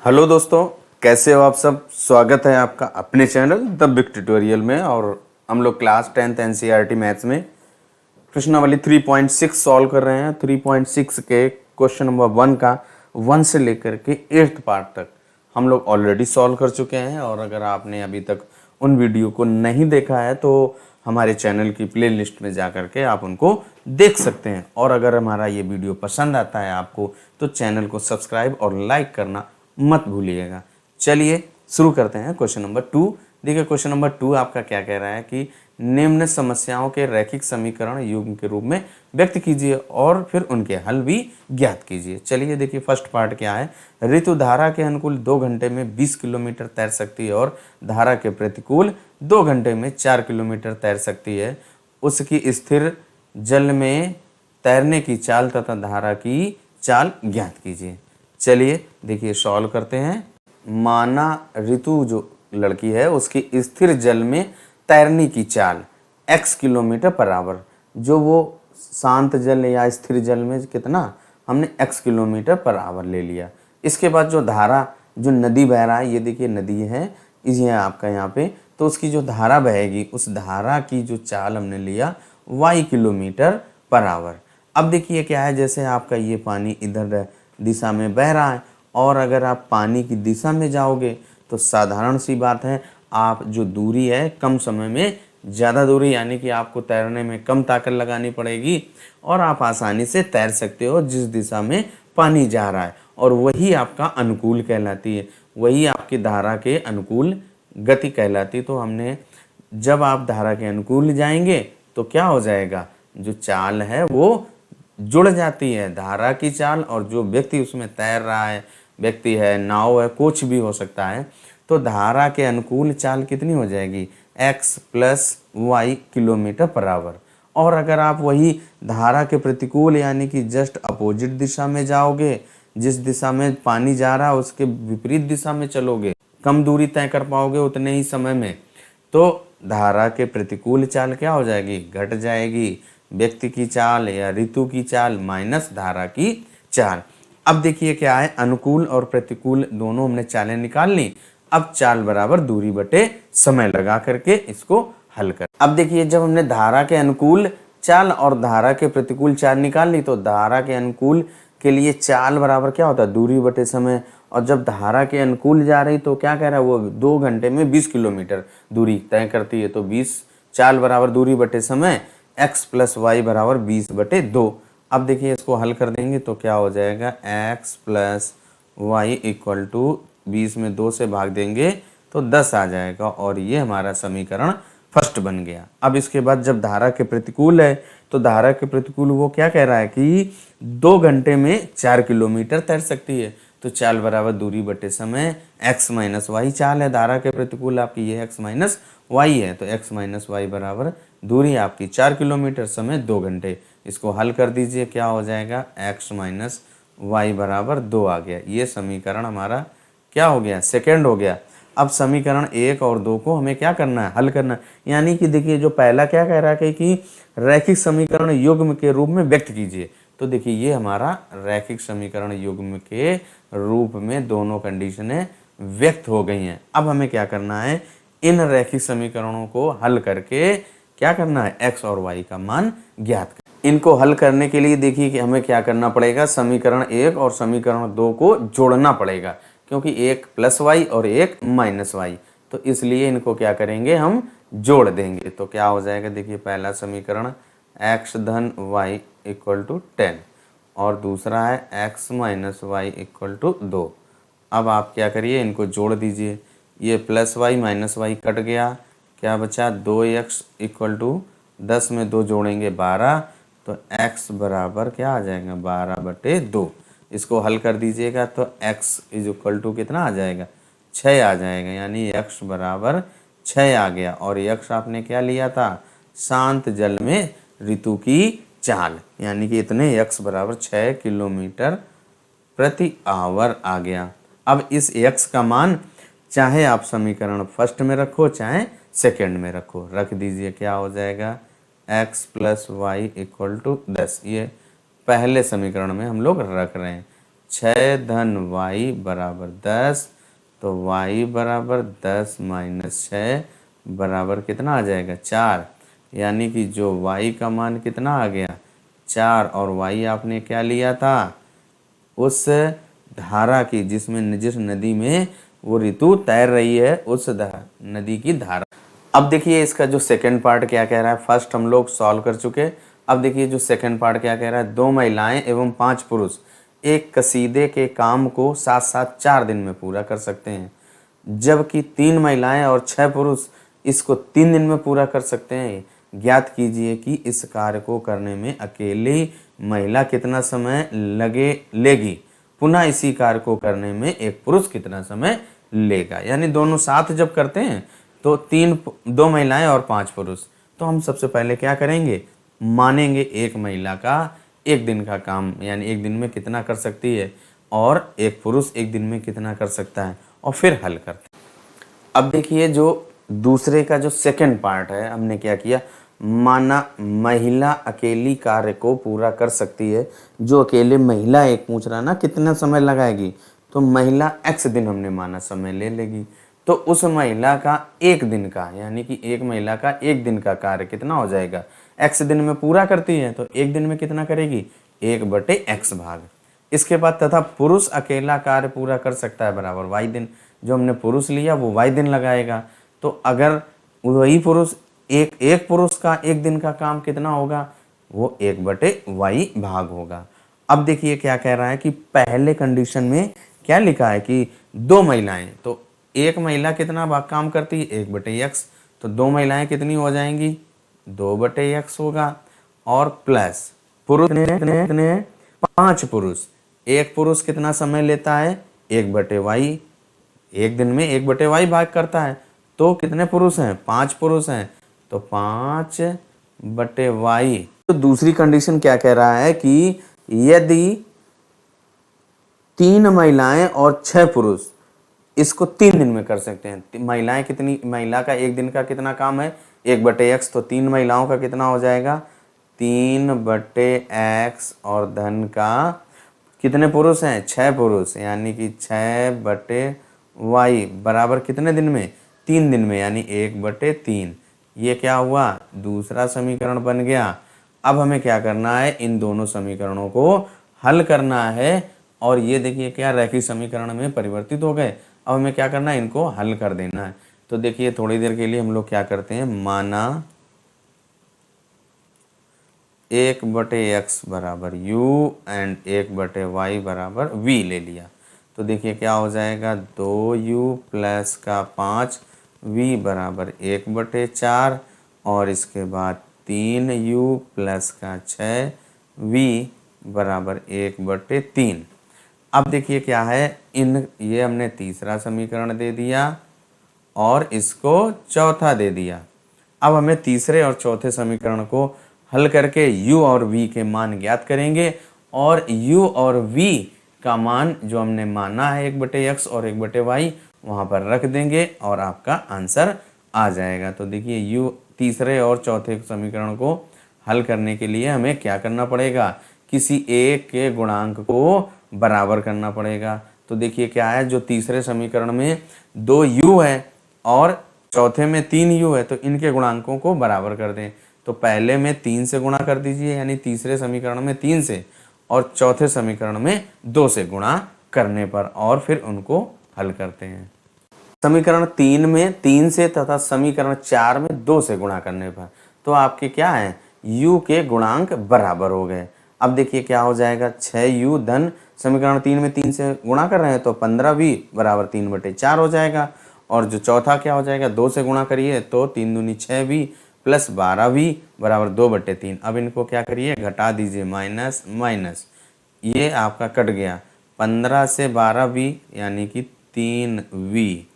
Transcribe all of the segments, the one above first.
Hello दोस्तों, कैसे हो आप सब। स्वागत है आपका अपने चैनल द बिग ट्यूटोरियल में। और हम लोग क्लास 10th एनसीईआरटी मैथ्स में प्रश्नावली 3.6 सॉल्व कर रहे हैं। 3.6 के क्वेश्चन नंबर 1 का 1 से लेकर के 8th पार्ट तक हम लोग ऑलरेडी सॉल्व कर चुके हैं। और अगर आपने अभी तक उन वीडियो को नहीं देखा है तो हमारे चैनल की प्लेलिस्ट में जा कर के आप उनको देख सकते हैं। और अगर हमारा ये वीडियो पसंद आता है आपको तो चैनल को सब्सक्राइब और लाइक करना मत भूलिएगा। चलिए शुरू करते हैं क्वेश्चन नंबर 2। देखिए क्वेश्चन नंबर 2 आपका क्या कह रहा है कि निम्न समस्याओं के रैखिक समीकरण युग्म के रूप में व्यक्त कीजिए और फिर उनके हल भी ज्ञात कीजिए। चलिए देखिए फर्स्ट पार्ट क्या है। ऋतु धारा के अनुकूल 2 घंटे में 20 किलोमीटर तैर सकती है और धारा के प्रतिकूल 2 घंटे में 4 किलोमीटर तैर सकती है। उसकी स्थिर जल में तैरने की चाल तथा धारा की चाल ज्ञात कीजिए। चलिए देखिए सॉल्व करते हैं। माना ऋतु जो लड़की है उसकी स्थिर जल में तैरने की चाल x किलोमीटर पर आवर, जो वो शांत जल या स्थिर जल में कितना हमने x किलोमीटर पर आवर ले लिया। इसके बाद जो धारा जो नदी बह रहा है, ये देखिए नदी है ये आपका यहाँ पे, तो उसकी जो धारा बहेगी उस धारा की जो चाल हमने लिया y किलोमीटर पर आवर। अब देखिए क्या है, जैसे आपका ये पानी इधर दिशा में बह रहा है और अगर आप पानी की दिशा में जाओगे तो साधारण सी बात है, आप जो दूरी है कम समय में ज़्यादा दूरी, यानी कि आपको तैरने में कम ताकत लगानी पड़ेगी और आप आसानी से तैर सकते हो जिस दिशा में पानी जा रहा है। और वही आपका अनुकूल कहलाती है, वही आपकी धारा के अनुकूल गति कहलाती। तो हमने जब आप धारा के अनुकूल जाएंगे तो क्या हो जाएगा, जो चाल है वो जुड़ जाती है, धारा की चाल और जो व्यक्ति उसमें तैर रहा है, व्यक्ति है, नाव है, कुछ भी हो सकता है, तो धारा के अनुकूल चाल कितनी हो जाएगी x plus y kilometre per hour. और अगर आप वही धारा के प्रतिकूल यानी कि जस्ट अपोजिट दिशा में जाओगे, जिस दिशा में पानी जा रहा है उसके विपरीत दिशा में चलोगे, कम दूरी तय कर पाओगे उतने ही समय में, तो धारा के प्रतिकूल चाल क्या हो जाएगी, घट जाएगी। व्यक्ति की चाल या ऋतु की चाल माइनस धारा की चाल। अब देखिए क्या है, अनुकूल और प्रतिकूल दोनों हमने चालें निकाल ली। अब चाल बराबर दूरी बटे समय लगा करके इसको हल कर। अब देखिए जब हमने धारा के अनुकूल चाल और धारा के प्रतिकूल चाल निकाल ली तो धारा के अनुकूल के लिए चाल बराबर क्या होता है, दूरी बटे समय। और जब धारा के अनुकूल जा रही तो क्या कह रहा है, वो 2 घंटे में 20 किलोमीटर दूरी तय करती है। तो 20 चाल बराबर दूरी बटे समय x प्लस वाई बराबर 20 बटे 2। अब देखिए इसको हल कर देंगे तो क्या हो जाएगा, x plus y equal to 20 में 2 से भाग देंगे तो 10 आ जाएगा। और ये हमारा समीकरण फर्स्ट बन गया। अब इसके बाद जब धारा के प्रतिकूल है तो धारा के प्रतिकूल वो क्या कह रहा है कि 2 घंटे में 4 किलोमीटर तैर सकती है। तो चाल बराबर दूरी बटे समय x माइनस वाई चाल है, धारा के प्रतिकूल आपकी ये x माइनस वाई है, तो x माइनस वाई बराबर दूरी आपकी 4 किलोमीटर, समय 2 घंटे। इसको हल कर दीजिए, क्या हो जाएगा, x माइनस वाई बराबर 2 आ गया। ये समीकरण हमारा क्या हो गया, सेकेंड हो गया। अब समीकरण 1 और 2 को हमें क्या करना है, हल करना है। यानी कि देखिए जो पहला क्या कह रहा है कि रैखिक समीकरण युग्म के रूप में व्यक्त कीजिए, तो देखिए ये हमारा रैखिक समीकरण युग्म के रूप में दोनों कंडीशनें व्यक्त हो गई हैं। अब हमें क्या करना है, इन रैखिक समीकरणों को हल करके क्या करना है, x और y का मान ज्ञात कर। इनको हल करने के लिए देखिए कि हमें क्या करना पड़ेगा, समीकरण 1 और समीकरण 2 को जोड़ना पड़ेगा, क्योंकि एक प्लस वाई और एक माइनस वाई, तो इसलिए इनको क्या करेंगे, हम जोड़ देंगे। तो क्या हो जाएगा, देखिए पहला समीकरण x धन वाई इक्वल टू 10 और दूसरा है x minus y equal to 2। अब आप क्या करिए, इनको जोड़ दीजिए। ये plus y minus y cut गया, क्या बचा, 2x इक्वल टू 10 में 2 जोड़ेंगे 12, तो x बराबर क्या आ जाएगा, 12 बटे 2। इसको हल कर दीजिएगा तो x इज इक्वल टू कितना आ जाएगा, 6 आ जाएगा, यानी x बराबर 6 आ गया। और x आपने क्या लिया था, शांत जल में ऋतु की चाल, यानी कि इतने x बराबर 6 किलोमीटर प्रति आवर आ गया। अब इस x का मान चाहे आप समीकरण फर्स्ट में रखो चाहे सेकंड में रखो, रख दीजिए, क्या हो जाएगा, x plus y equal to 10। ये पहले समीकरण में हम लोग रख रहे हैं। 6 धन y बराबर 10, तो y बराबर 10 माइनस 6 बराबर कितना आ जाएगा 4। यानी कि जो y का मान कितना आ गया 4, और y आपने क्या लिया था उस धारा की जिस नदी में वो ऋतु तैर रही है उस नदी की धारा। अब देखिए इसका जो सेकंड पार्ट क्या कह रहा है, फर्स्ट हम लोग सॉल्व कर चुके। अब देखिए जो सेकंड पार्ट क्या कह रहा है, 2 महिलाएं एवं 5 पुरुष एक कसीदे के काम को साथ साथ 4 दिन में पूरा कर सकते हैं, जबकि 3 महिलाएं और 6 पुरुष इसको 3 दिन में पूरा कर सकते हैं। ज्ञात कीजिए कि इस कार्य को करने में अकेली महिला कितना समय लेगी, पुनः इसी कार्य को करने में एक पुरुष कितना समय लेगा। यानी दोनों साथ जब करते हैं तो 2 महिलाएं और 5 पुरुष, तो हम सबसे पहले क्या करेंगे, मानेंगे एक महिला का एक दिन का काम, यानी एक दिन में कितना कर सकती है, और एक पुरुष एक दिन में कितना कर सकता है, और फिर हल करते हैं। अब देखिए जो दूसरे का जो सेकंड पार्ट है, हमने क्या किया, माना महिला अकेली कार्य को पूरा कर सकती है। जो अकेले महिला एक पूछ रहा ना कितना समय लगाएगी, तो महिला x दिन हमने माना समय ले लेगी, तो उस महिला का एक दिन का, यानी कि एक महिला का एक दिन का कार्य कितना हो जाएगा, x दिन में पूरा करती है तो एक दिन में कितना करेगी, 1/x भाग। इसके बाद तथा पुरुष अकेला कार्य पूरा कर सकता है बराबर y दिन, जो हमने पुरुष लिया वो y दिन लगाएगा। तो अगर वही पुरुष एक पुरुष का एक दिन का काम कितना होगा, वो 1/y भाग होगा। अब देखिए क्या कह रहा है कि पहले कंडीशन में क्या लिखा है कि 2 महिलाएं, तो एक महिला कितना भाग काम करती है, 1/x, तो 2 महिलाएं कितनी हो जाएंगी, 2/x होगा, और प्लस पुरुष ने 5 पुरुष, एक पुरुष कितना समय लेता है, 1/y, एक दिन में 1/y भाग करता है, तो कितने पुरुष हैं, 5 पुरुष हैं, तो 5/y। तो दूसरी कंडीशन क्या कह रहा है कि यदि 3 महिलाएं और 6 पुरुष इसको 3 दिन में कर सकते हैं। महिलाएं कितनी, महिला का एक दिन का कितना काम है, 1/x, तो 3 महिलाओं का कितना हो जाएगा, 3/x, और धन का कितने पुरुष हैं, 6 पुरुष, यानी कि 6/y बराबर कितने दिन में, 3 दिन में, यानी 1/3। ये क्या हुआ, दूसरा समीकरण बन गया। अब हमें क्या करना है, इन दोनों समीकरणों को हल करना है, और ये देखिए क्या रैखिक समीकरण में परिवर्तित हो गए। अब हमें क्या करना है, इनको हल कर देना है। तो देखिए थोड़ी देर के लिए हम लोग क्या करते हैं, माना 1/x बराबर u एंड 1/y बराबर v ले लिया। तो देखिए क्या हो जाएगा, 2u प्लस का 5v बराबर 1/4, और इसके बाद 3u प्लस का 6v बराबर 1/3। अब देखिए क्या है, ये हमने तीसरा समीकरण दे दिया और इसको चौथा दे दिया। अब हमें तीसरे और चौथे समीकरण को हल करके u और v के मान ज्ञात करेंगे, और u और v का मान जो हमने माना है 1/x और 1/y वहाँ पर रख देंगे और आपका आंसर आ जाएगा। तो देखिए u तीसरे और चौथे समीकरण को हल करने के लिए हमें क्या करना पड़ेगा, किसी एक के गुणांक को बराबर करना पड़ेगा। तो देखिए क्या है, जो तीसरे समीकरण में 2u है और चौथे में 3u है, तो इनके गुणांकों को बराबर कर दें। तो पहले में 3 से गुणा कर दीजिए, यानी तीसरे समीकरण में 3 से, और चौथे समीकरण में 2 से गुणा करने पर, और फिर उनको हल करते हैं। समीकरण 3 में 3 से तथा समीकरण 4 में 2 से गुणा करने पर, तो आपके क्या है, u के गुणांक बराबर हो गए। अब देखिए क्या हो जाएगा, 6u धन समीकरण 3 में 3 से गुणा कर रहे हैं तो 15v बराबर 3/4 हो जाएगा, और जो चौथा क्या हो जाएगा, 2 से गुणा करिए तो 3 दूनी 6v प्लस 12v बराबर 2/3। अब इनको क्या करिए, घटा दीजिए, माइनस माइनस, ये आपका कट गया, 15 से 12v यानी कि 3v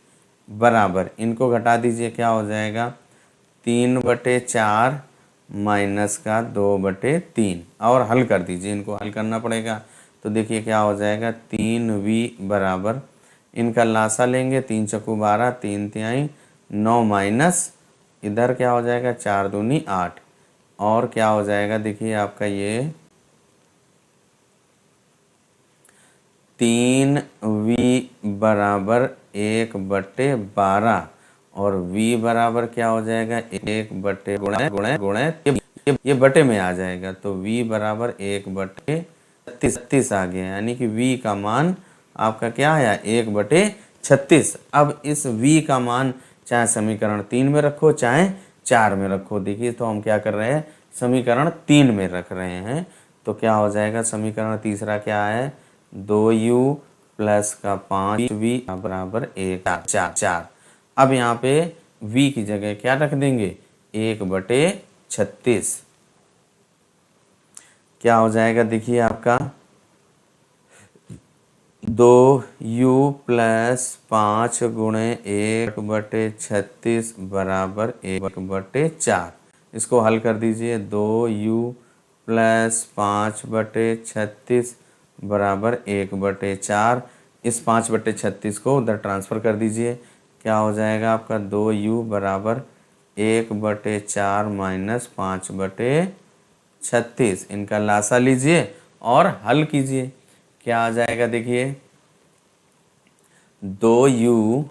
बराबर, इनको घटा दीजिए, क्या हो जाएगा, 3/4 माइनस का 2/3, और हल कर दीजिए, इनको हल करना पड़ेगा। तो देखिए क्या हो जाएगा, 3v बराबर, इनका लासा लेंगे, 3 चक्कू 12, 3 तिहाई 9, माइनस इधर क्या हो जाएगा, 4 दूनी 8, और क्या हो जाएगा, देखिए आपका ये 3v बराबर 1/12 और v बराबर क्या हो जाएगा 1 गुणे गुणे गुणे ये बटे में आ जाएगा, तो v बराबर 1/36 आ गया, यानी कि v का मान आपका क्या आया 1/36। अब इस v का मान चाहे समीकरण 3 में रखो चाहे 4 में रखो। देखिए तो हम क्या कर रहे हैं, समीकरण 3 में रख रहे हैं, तो क्या हो जाएगा समीकरण तीसरा क्या है 2u प्लस का 5v बराबर 1/4। अब यहाँ पे v की जगह क्या रख देंगे 1/36। क्या हो जाएगा देखिए आपका 2u प्लस 5 गुणे 1/36 बराबर 1/4। इसको हल कर दीजिए, 2u प्लस 5/36 बराबर 1/4। इस 5/36 को उधर ट्रांसफ़र कर दीजिए, क्या हो जाएगा आपका 2u बराबर 1/4 माइनस 5/36। इनका लासा लीजिए और हल कीजिए, क्या आ जाएगा देखिए 2u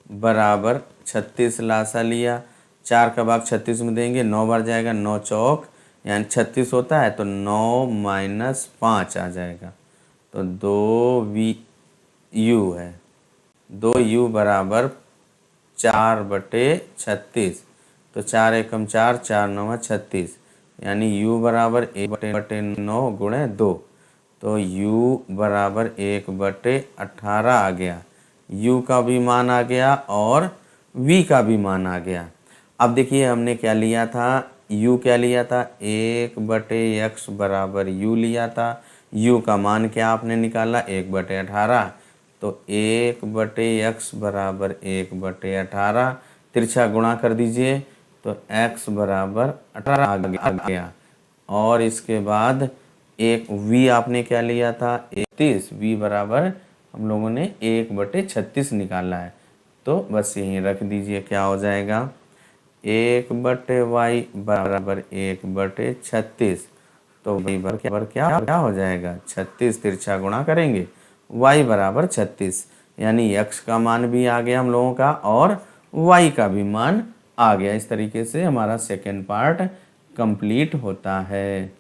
बराबर 36 लासा लिया, 4 का भाग 36 में देंगे, 9 बार जाएगा, 9 चौक यानी 36 होता है, तो 9 माइनस 5 आ जाएगा, तो 2u है, 2u बराबर 4/36, तो 4 एकम 4, 4 9 36, यानी u बराबर 1/9 गुणे 2, तो u बराबर 1/18 आ गया। u का भी मान आ गया और v का भी मान आ गया। अब देखिए हमने क्या लिया था, u क्या लिया था 1/x बराबर u लिया था, u का मान क्या आपने निकाला 1/18, तो 1/x बराबर 1/18, तिरछा गुणा कर दीजिए तो x बराबर 18 आ गया। और इसके बाद एक v आपने क्या लिया था 31, v बराबर हम लोगों ने 1/36 निकाला है, तो बस यहीं रख दीजिए, क्या हो जाएगा 1/y बराबर 1/36, तो y बराबर क्या हो जाएगा 36, तिरछा गुणा करेंगे y बराबर 36, यानी x का मान भी आ गया हम लोगों का और y का भी मान आ गया। इस तरीके से हमारा सेकेंड पार्ट कंप्लीट होता है।